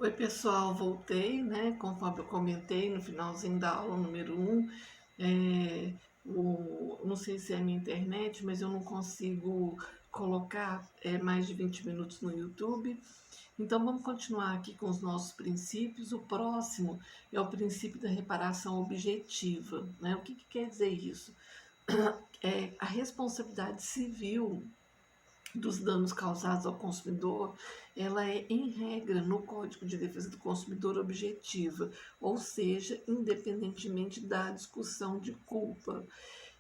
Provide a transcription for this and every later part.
Oi, pessoal, voltei, né? Conforme eu comentei no finalzinho da aula número 1, não sei se é a minha internet, mas eu não consigo colocar mais de 20 minutos no YouTube. Então, vamos continuar aqui com os nossos princípios. O próximo é o princípio da reparação objetiva, né? O que quer dizer isso? É a responsabilidade civil dos danos causados ao consumidor, ela é, em regra, no Código de Defesa do Consumidor objetiva, ou seja, independentemente da discussão de culpa.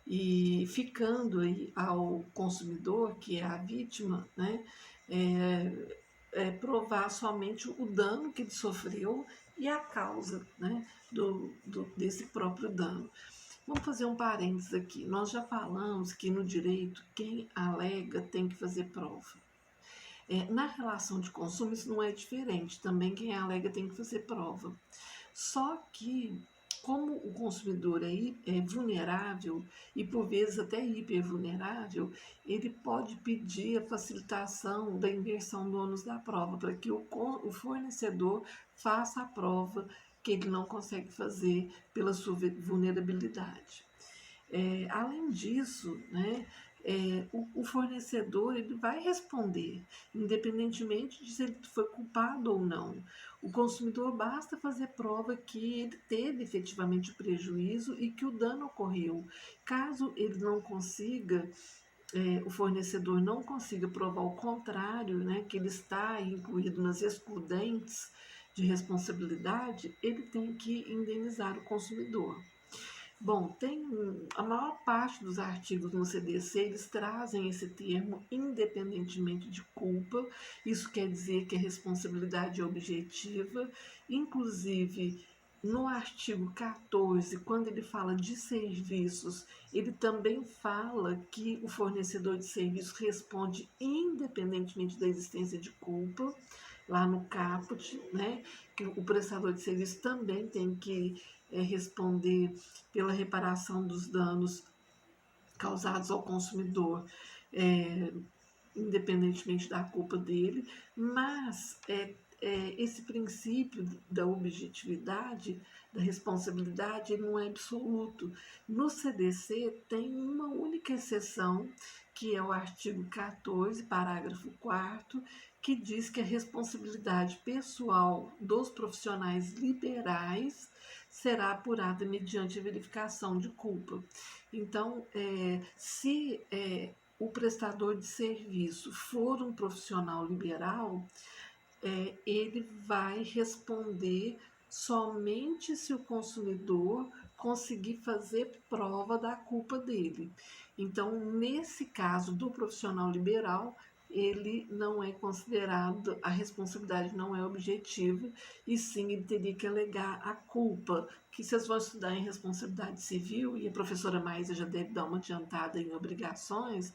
E ficando aí ao consumidor, que é a vítima, né, provar somente o dano que ele sofreu e a causa, né, desse próprio dano. Vamos fazer um parênteses aqui. Nós já falamos que no direito quem alega tem que fazer prova. Na relação de consumo isso não é diferente. Também quem alega tem que fazer prova. Só que como o consumidor é vulnerável e por vezes até hipervulnerável, ele pode pedir a facilitação da inversão do ônus da prova para que o fornecedor faça a prova que ele não consegue fazer pela sua vulnerabilidade. Além disso, né, o fornecedor ele vai responder, independentemente de se ele foi culpado ou não. O consumidor basta fazer prova que ele teve efetivamente o prejuízo e que o dano ocorreu. Caso ele não consiga, o fornecedor não consiga provar o contrário, né, que ele está incluído nas excludentes de responsabilidade, ele tem que indenizar o consumidor. Bom, tem a maior parte dos artigos no CDC, eles trazem esse termo independentemente de culpa. Isso quer dizer que a responsabilidade é objetiva. Inclusive, no artigo 14, quando ele fala de serviços, ele também fala que o fornecedor de serviços responde independentemente da existência de culpa, lá no caput, né? Que o prestador de serviço também tem que responder pela reparação dos danos causados ao consumidor, é, independentemente da culpa dele, mas esse princípio da objetividade, da responsabilidade, ele não é absoluto. No CDC tem uma única exceção, que é o artigo 14, parágrafo 4º, que diz que a responsabilidade pessoal dos profissionais liberais será apurada mediante a verificação de culpa. Então, se o prestador de serviço for um profissional liberal, ele vai responder somente se o consumidor conseguir fazer prova da culpa dele. Então, nesse caso do profissional liberal, ele não é considerado, a responsabilidade não é objetiva, e sim ele teria que alegar a culpa, que vocês vão estudar em responsabilidade civil, e a professora Maísa já deve dar uma adiantada em obrigações,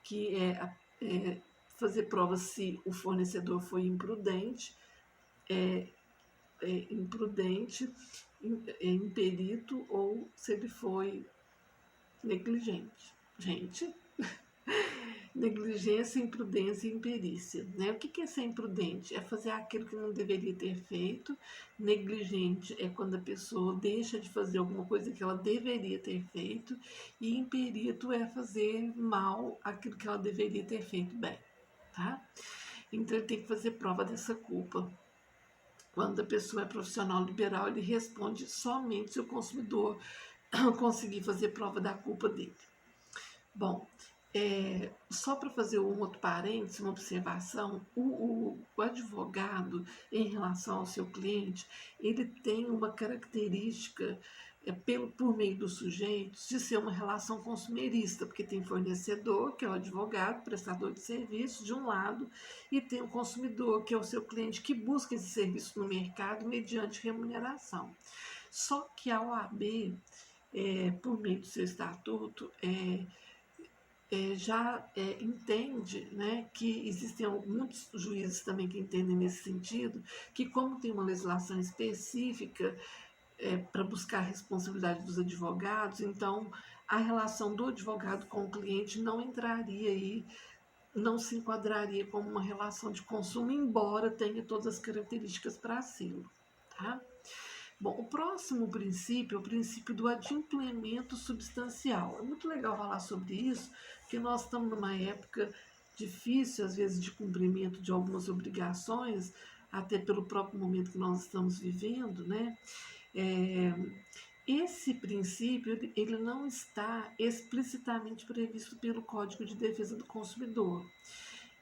que é fazer prova se o fornecedor foi imprudente, imprudente, imperito ou se ele foi negligente. Gente, negligência, imprudência e imperícia. Né? O que é ser imprudente? É fazer aquilo que não deveria ter feito. Negligente é quando a pessoa deixa de fazer alguma coisa que ela deveria ter feito. E imperito é fazer mal aquilo que ela deveria ter feito bem. Tá? Então ele tem que fazer prova dessa culpa. Quando a pessoa é profissional liberal, ele responde somente se o consumidor conseguir fazer prova da culpa dele. Bom, só para fazer um outro parênteses, uma observação, o advogado, em relação ao seu cliente, ele tem uma característica, por meio dos sujeitos, de ser uma relação consumerista, porque tem fornecedor, que é o advogado, prestador de serviço, de um lado, e tem o consumidor, que é o seu cliente, que busca esse serviço no mercado mediante remuneração. Só que a OAB, por meio do seu estatuto, já entende, né, que existem muitos juízes também que entendem nesse sentido, que como tem uma legislação específica para buscar a responsabilidade dos advogados, então a relação do advogado com o cliente não entraria aí não se enquadraria como uma relação de consumo, embora tenha todas as características para ser, tá? Bom, o próximo princípio é o princípio do adimplemento substancial. É muito legal falar sobre isso, porque nós estamos numa época difícil, às vezes, de cumprimento de algumas obrigações, até pelo próprio momento que nós estamos vivendo, né? É, esse princípio ele não está explicitamente previsto pelo Código de Defesa do Consumidor.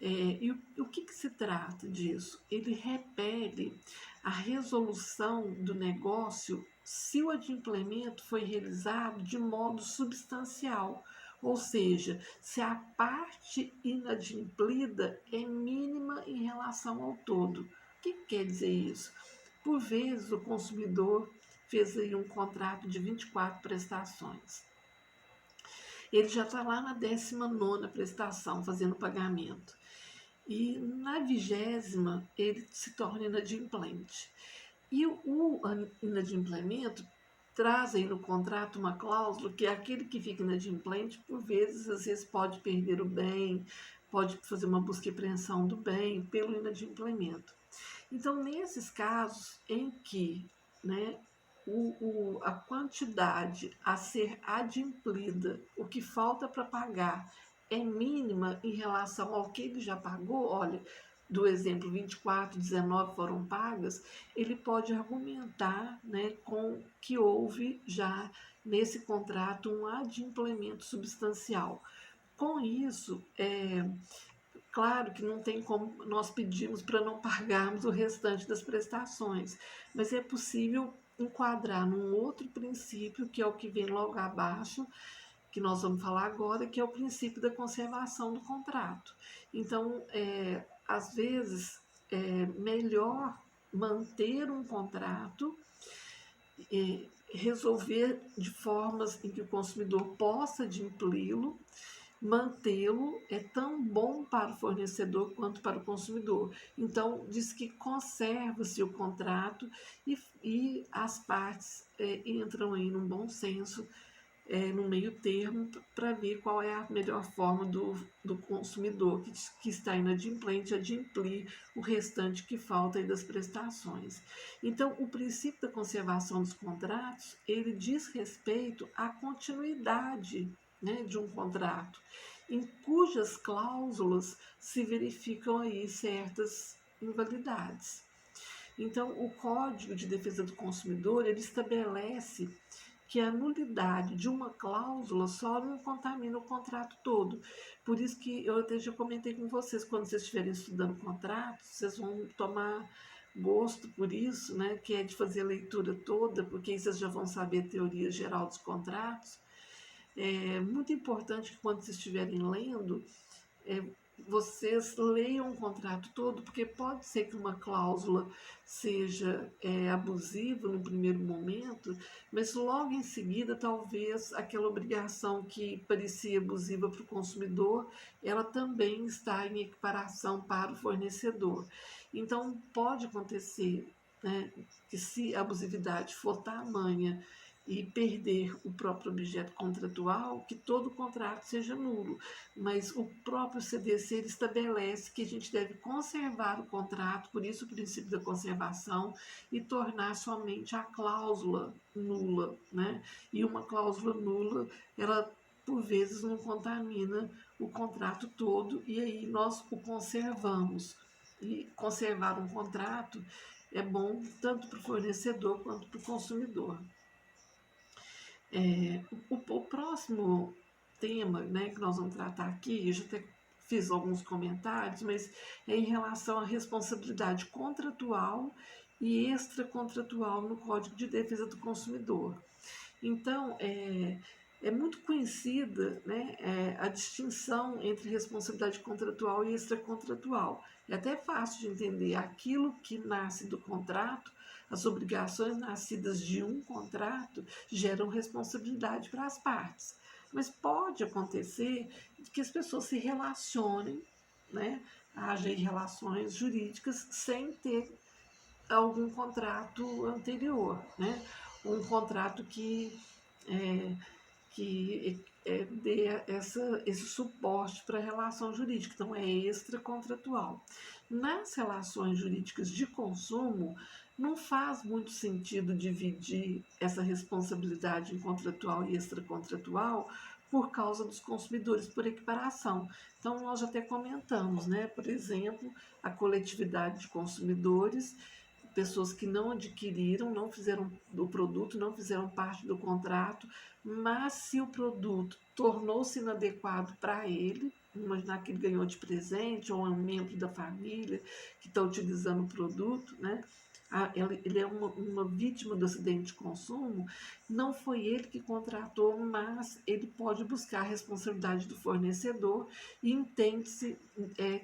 E o que se trata disso? Ele repele a resolução do negócio se o adimplemento foi realizado de modo substancial, ou seja, se a parte inadimplida é mínima em relação ao todo. O que quer dizer isso? Por vezes o consumidor fez aí um contrato de 24 prestações. Ele já está lá na 19ª prestação, fazendo pagamento. E na 20ª ele se torna inadimplente. E o inadimplemento traz aí no contrato uma cláusula que é aquele que fica inadimplente, por vezes, às vezes pode perder o bem, pode fazer uma busca e apreensão do bem pelo inadimplemento. Então, nesses casos em que, né, a quantidade a ser adimplida, o que falta para pagar, é mínima em relação ao que ele já pagou, olha, do exemplo 24, 19 foram pagas, ele pode argumentar, né, com que houve já nesse contrato um adimplemento substancial. Com isso, claro que não tem como nós pedirmos para não pagarmos o restante das prestações, mas é possível enquadrar num outro princípio, que é o que vem logo abaixo, que nós vamos falar agora, que é o princípio da conservação do contrato. Então, às vezes, é melhor manter um contrato, resolver de formas em que o consumidor possa adimpli-lo. Mantê-lo é tão bom para o fornecedor quanto para o consumidor. Então, diz que conserva-se o contrato e as partes entram aí num bom senso, no meio termo, para ver qual é a melhor forma do consumidor que está inadimplente adimplir o restante que falta aí das prestações. Então, o princípio da conservação dos contratos, ele diz respeito à continuidade, né, de um contrato, em cujas cláusulas se verificam aí certas invalidades. Então, o Código de Defesa do Consumidor, ele estabelece que a nulidade de uma cláusula só não contamina o contrato todo. Por isso que eu até já comentei com vocês, quando vocês estiverem estudando contratos, vocês vão tomar gosto por isso, né, que é de fazer a leitura toda, porque aí vocês já vão saber a teoria geral dos contratos. É muito importante que quando vocês estiverem lendo, vocês leiam o contrato todo, porque pode ser que uma cláusula seja abusiva no primeiro momento, mas logo em seguida, talvez aquela obrigação que parecia abusiva para o consumidor, ela também está em equiparação para o fornecedor. Então, pode acontecer, né, que se a abusividade for tamanha e perder o próprio objeto contratual, que todo o contrato seja nulo. Mas o próprio CDC ele estabelece que a gente deve conservar o contrato, por isso o princípio da conservação, e tornar somente a cláusula nula, né? E uma cláusula nula, ela por vezes não contamina o contrato todo, e aí nós o conservamos. E conservar um contrato é bom tanto para o fornecedor quanto para o consumidor. O próximo tema, né, que nós vamos tratar aqui, eu já até fiz alguns comentários, mas é em relação à responsabilidade contratual e extracontratual no Código de Defesa do Consumidor. Então, é muito conhecida, né, a distinção entre responsabilidade contratual e extracontratual. É até fácil de entender. Aquilo que nasce do contrato, as obrigações nascidas de um contrato, geram responsabilidade para as partes. Mas pode acontecer que as pessoas se relacionem, né, haja relações jurídicas sem ter algum contrato anterior, né? Um contrato que dê esse suporte para a relação jurídica, então é extracontratual. Nas relações jurídicas de consumo, não faz muito sentido dividir essa responsabilidade em contratual e extracontratual por causa dos consumidores por equiparação. Então, nós até comentamos, né? Por exemplo, a coletividade de consumidores, pessoas que não adquiriram, não fizeram o produto, não fizeram parte do contrato, mas se o produto tornou-se inadequado para ele, imaginar que ele ganhou de presente ou é um membro da família que está utilizando o produto, né? Ele é uma vítima do acidente de consumo, não foi ele que contratou, mas ele pode buscar a responsabilidade do fornecedor e entende-se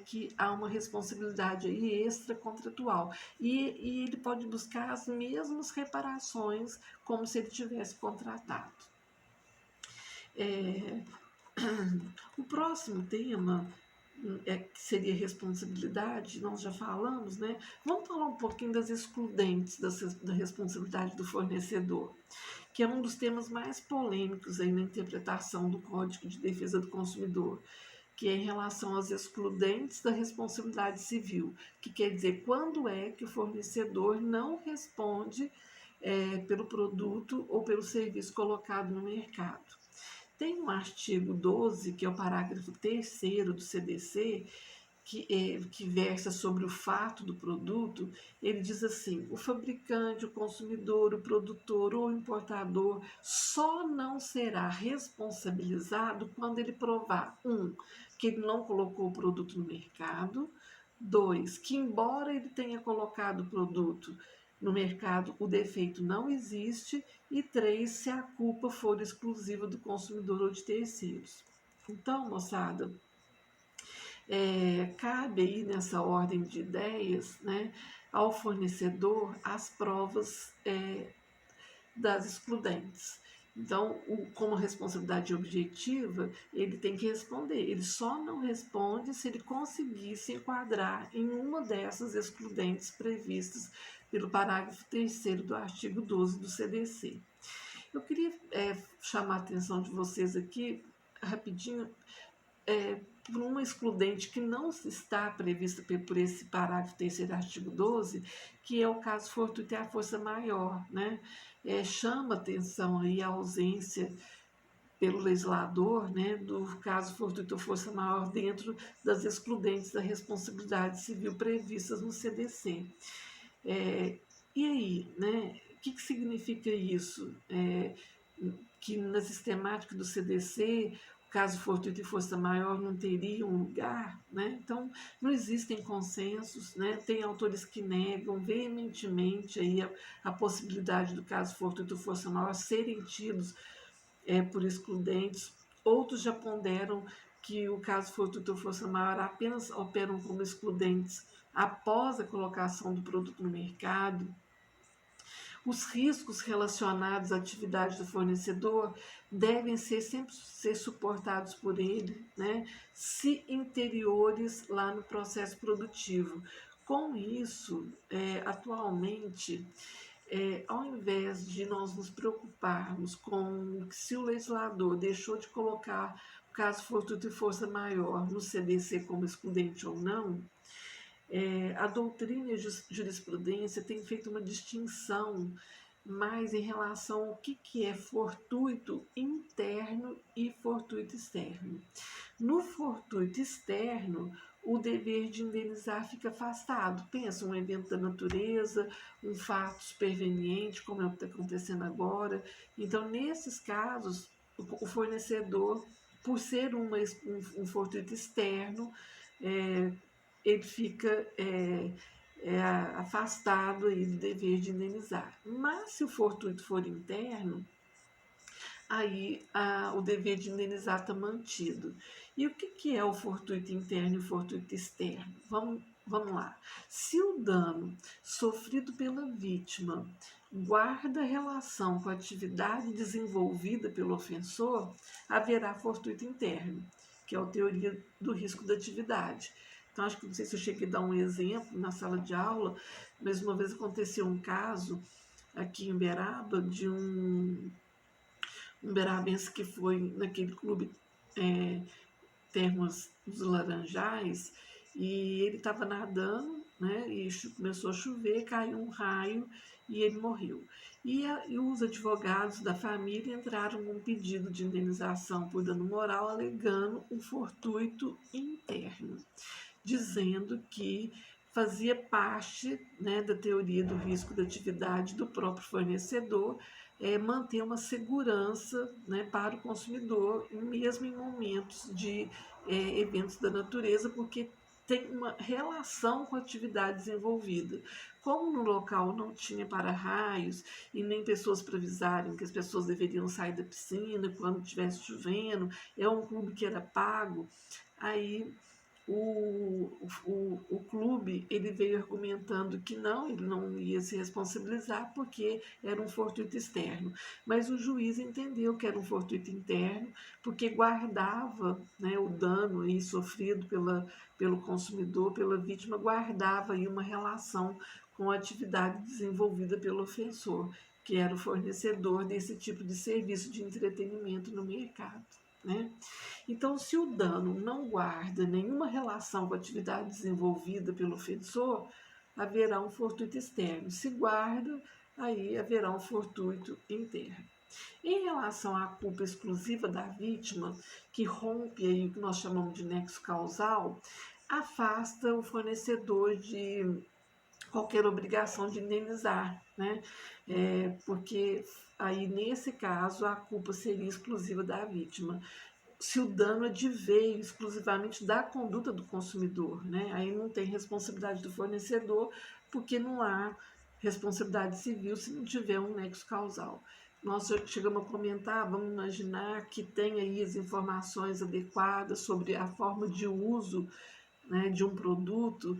que há uma responsabilidade aí extracontratual. E ele pode buscar as mesmas reparações como se ele tivesse contratado. O próximo tema que seria responsabilidade, nós já falamos, né? Vamos falar um pouquinho das excludentes da responsabilidade do fornecedor, que é um dos temas mais polêmicos aí na interpretação do Código de Defesa do Consumidor, que é em relação às excludentes da responsabilidade civil, que quer dizer quando é que o fornecedor não responde pelo produto ou pelo serviço colocado no mercado. Tem um artigo 12, que é o parágrafo 3º do CDC, que versa sobre o fato do produto. Ele diz assim: o fabricante, o consumidor, o produtor ou o importador só não será responsabilizado quando ele provar, que ele não colocou o produto no mercado; 2, que embora ele tenha colocado o produto no mercado, o defeito não existe; e 3, se a culpa for exclusiva do consumidor ou de terceiros. Então, moçada, cabe aí nessa ordem de ideias, né, ao fornecedor as provas das excludentes. Então, como responsabilidade objetiva, ele tem que responder. Ele só não responde se ele conseguir se enquadrar em uma dessas excludentes previstas pelo parágrafo 3º do artigo 12 do CDC. Eu queria chamar a atenção de vocês aqui, rapidinho, por uma excludente que não está prevista por esse parágrafo 3º do artigo 12, que é o caso fortuito e a força maior, né? Chama atenção aí a ausência pelo legislador, né, do caso fortuito ou força maior dentro das excludentes da responsabilidade civil previstas no CDC. E aí, né, o que significa isso? Que na sistemática do CDC, o caso fortuito e força maior não teria um lugar, né? Então, não existem consensos, né? Tem autores que negam veementemente aí a possibilidade do caso fortuito e força maior serem tidos por excludentes. Outros já ponderam que o caso fortuito ou força maior apenas operam como excludentes após a colocação do produto no mercado. Os riscos relacionados à atividade do fornecedor devem sempre ser suportados por ele, né, se interiores lá no processo produtivo. Com isso, atualmente, ao invés de nós nos preocuparmos com se o legislador deixou de colocar o caso fortuito e força maior no CDC como excludente ou não, a doutrina e a jurisprudência tem feito uma distinção mais em relação ao que é fortuito interno e fortuito externo. No fortuito externo, o dever de indenizar fica afastado. Pensa, um evento da natureza, um fato superveniente, como é o que está acontecendo agora. Então, nesses casos, o fornecedor, por ser um fortuito externo, ele fica afastado aí do dever de indenizar. Mas se o fortuito for interno, aí o dever de indenizar está mantido. E o que é o fortuito interno e o fortuito externo? Vamos lá. Se o dano sofrido pela vítima guarda relação com a atividade desenvolvida pelo ofensor, haverá fortuito interno, que é a teoria do risco da atividade. Então, acho que não sei se eu cheguei a dar um exemplo na sala de aula, mas uma vez aconteceu um caso aqui em Uberaba de um Uberabense que foi naquele clube Termas dos Laranjais, e ele estava nadando, né, e começou a chover, caiu um raio e ele morreu. E os advogados da família entraram com um pedido de indenização por dano moral, alegando um fortuito interno, dizendo que fazia parte, né, da teoria do risco da atividade do próprio fornecedor, manter uma segurança, né, para o consumidor, mesmo em momentos de eventos da natureza, porque tem uma relação com a atividade desenvolvida. Como no local não tinha para-raios e nem pessoas para avisarem que as pessoas deveriam sair da piscina quando estivesse chovendo, é um clube que era pago, aí o clube ele veio argumentando que não, ele não ia se responsabilizar porque era um fortuito externo. Mas o juiz entendeu que era um fortuito interno porque guardava, né, o dano aí sofrido pelo consumidor, pela vítima, guardava aí uma relação com a atividade desenvolvida pelo ofensor, que era o fornecedor desse tipo de serviço de entretenimento no mercado. Né? Então, se o dano não guarda nenhuma relação com a atividade desenvolvida pelo ofensor, haverá um fortuito externo. Se guarda, aí haverá um fortuito interno. Em relação à culpa exclusiva da vítima, que rompe aí o que nós chamamos de nexo causal, afasta o fornecedor de qualquer obrigação de indenizar, né? Porque aí, nesse caso, a culpa seria exclusiva da vítima. Se o dano adveio exclusivamente da conduta do consumidor, né? Aí não tem responsabilidade do fornecedor, porque não há responsabilidade civil se não tiver um nexo causal. Nós chegamos a comentar, vamos imaginar que tem aí as informações adequadas sobre a forma de uso, né, de um produto.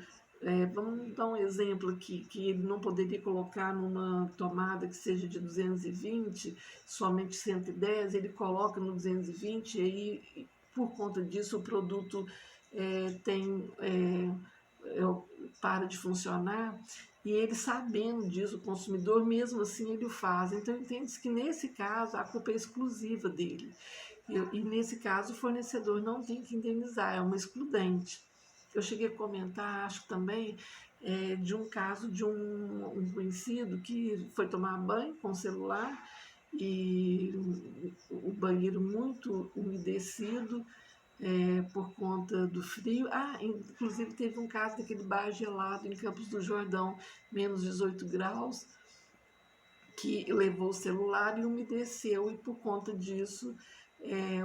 Vamos dar um exemplo aqui, que ele não poderia colocar numa tomada que seja de 220, somente 110, ele coloca no 220 e aí, por conta disso, o produto para de funcionar, e ele sabendo disso, o consumidor, mesmo assim, ele o faz. Então, entende-se que nesse caso, a culpa é exclusiva dele. E nesse caso, o fornecedor não tem que indenizar, é uma excludente. Eu cheguei a comentar, acho também, de um caso de um conhecido que foi tomar banho com o celular e o banheiro muito umedecido por conta do frio. Inclusive teve um caso daquele bar gelado em Campos do Jordão, menos 18 graus, que levou o celular e umedeceu, e por conta disso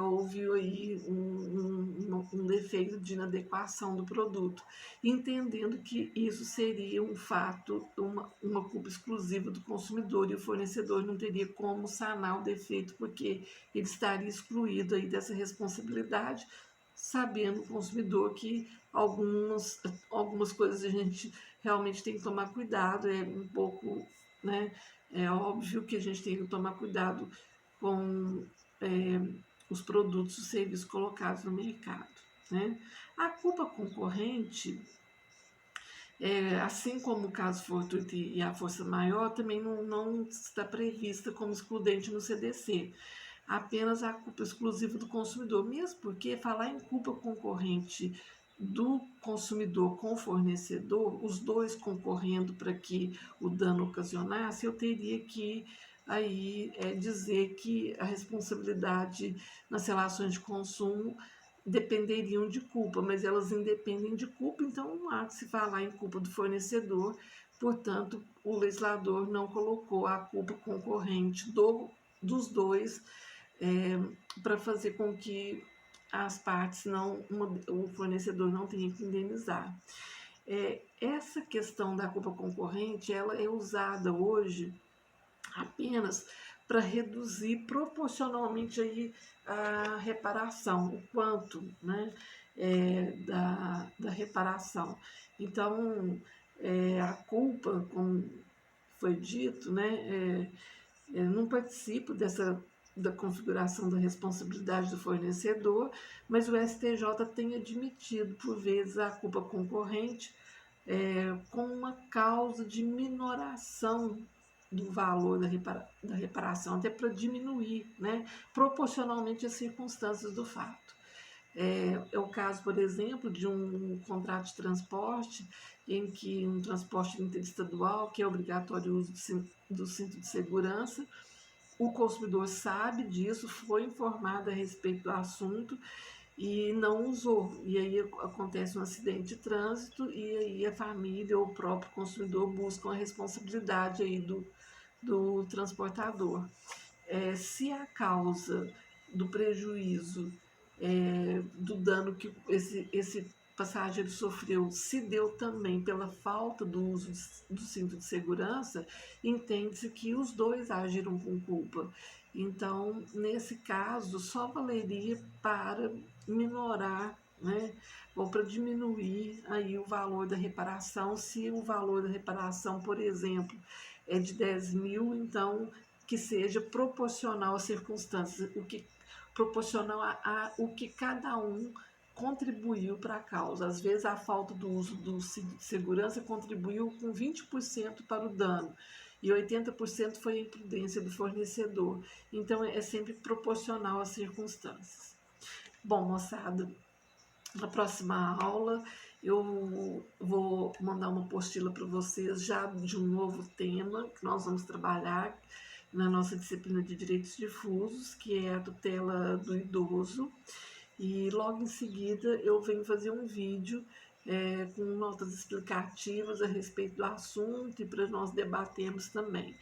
houve aí um defeito de inadequação do produto, entendendo que isso seria um fato, uma culpa exclusiva do consumidor, e o fornecedor não teria como sanar o defeito, porque ele estaria excluído aí dessa responsabilidade, sabendo o consumidor que algumas coisas a gente realmente tem que tomar cuidado, é um pouco, né? É óbvio que a gente tem que tomar cuidado com os produtos e serviços colocados no mercado. Né? A culpa concorrente, assim como o caso fortuito e a força maior, também não está prevista como excludente no CDC. Apenas a culpa exclusiva do consumidor, mesmo porque falar em culpa concorrente do consumidor com o fornecedor, os dois concorrendo para que o dano ocasionasse, eu teria que aí dizer que a responsabilidade nas relações de consumo dependeriam de culpa, mas elas independem de culpa, então não há que se falar em culpa do fornecedor, portanto, o legislador não colocou a culpa concorrente dos dois para fazer com que as partes o fornecedor não tenha que indenizar. Essa questão da culpa concorrente, ela é usada hoje apenas para reduzir proporcionalmente aí a reparação, o quanto, né, da reparação. Então, a culpa, como foi dito, né, não participo da configuração da responsabilidade do fornecedor, mas o STJ tem admitido, por vezes, a culpa concorrente com uma causa de minoração do valor da reparação, até para diminuir, né, proporcionalmente às circunstâncias do fato. É o caso, por exemplo, de um contrato de transporte em que um transporte interestadual, que é obrigatório o uso do cinto de segurança, o consumidor sabe disso, foi informado a respeito do assunto e não usou. E aí acontece um acidente de trânsito e aí a família ou o próprio consumidor buscam a responsabilidade aí do transportador. Se a causa do prejuízo, do dano que esse passageiro sofreu, se deu também pela falta do uso do cinto de segurança, entende-se que os dois agiram com culpa. Então, nesse caso, só valeria para minorar, né, ou para diminuir aí o valor da reparação. Se o valor da reparação, por exemplo, é de 10 mil, então que seja proporcional às circunstâncias, proporcional o que cada um contribuiu para a causa. Às vezes a falta do uso do cinto de segurança contribuiu com 20% para o dano e 80% foi a imprudência do fornecedor. Então é sempre proporcional às circunstâncias. Bom, moçada, na próxima aula eu vou mandar uma apostila para vocês já de um novo tema que nós vamos trabalhar na nossa disciplina de direitos difusos, que é a tutela do idoso. E logo em seguida eu venho fazer um vídeo com notas explicativas a respeito do assunto e para nós debatermos também.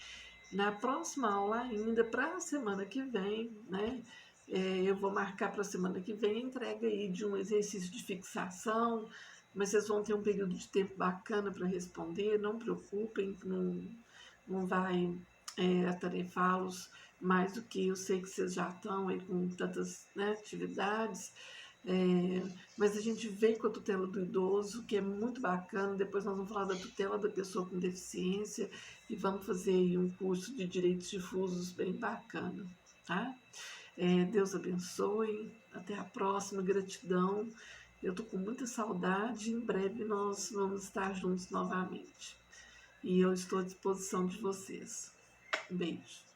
Na próxima aula ainda, para a semana que vem, né, eu vou marcar para a semana que vem a entrega aí de um exercício de fixação, mas vocês vão ter um período de tempo bacana para responder, não preocupem, não vai atarefá-los mais do que eu sei que vocês já estão aí com tantas, né, atividades. Mas a gente vem com a tutela do idoso, que é muito bacana. Depois nós vamos falar da tutela da pessoa com deficiência e vamos fazer aí um curso de direitos difusos bem bacana, tá? Deus abençoe, até a próxima, gratidão. Eu estou com muita saudade, em breve nós vamos estar juntos novamente. E eu estou à disposição de vocês. Um beijo.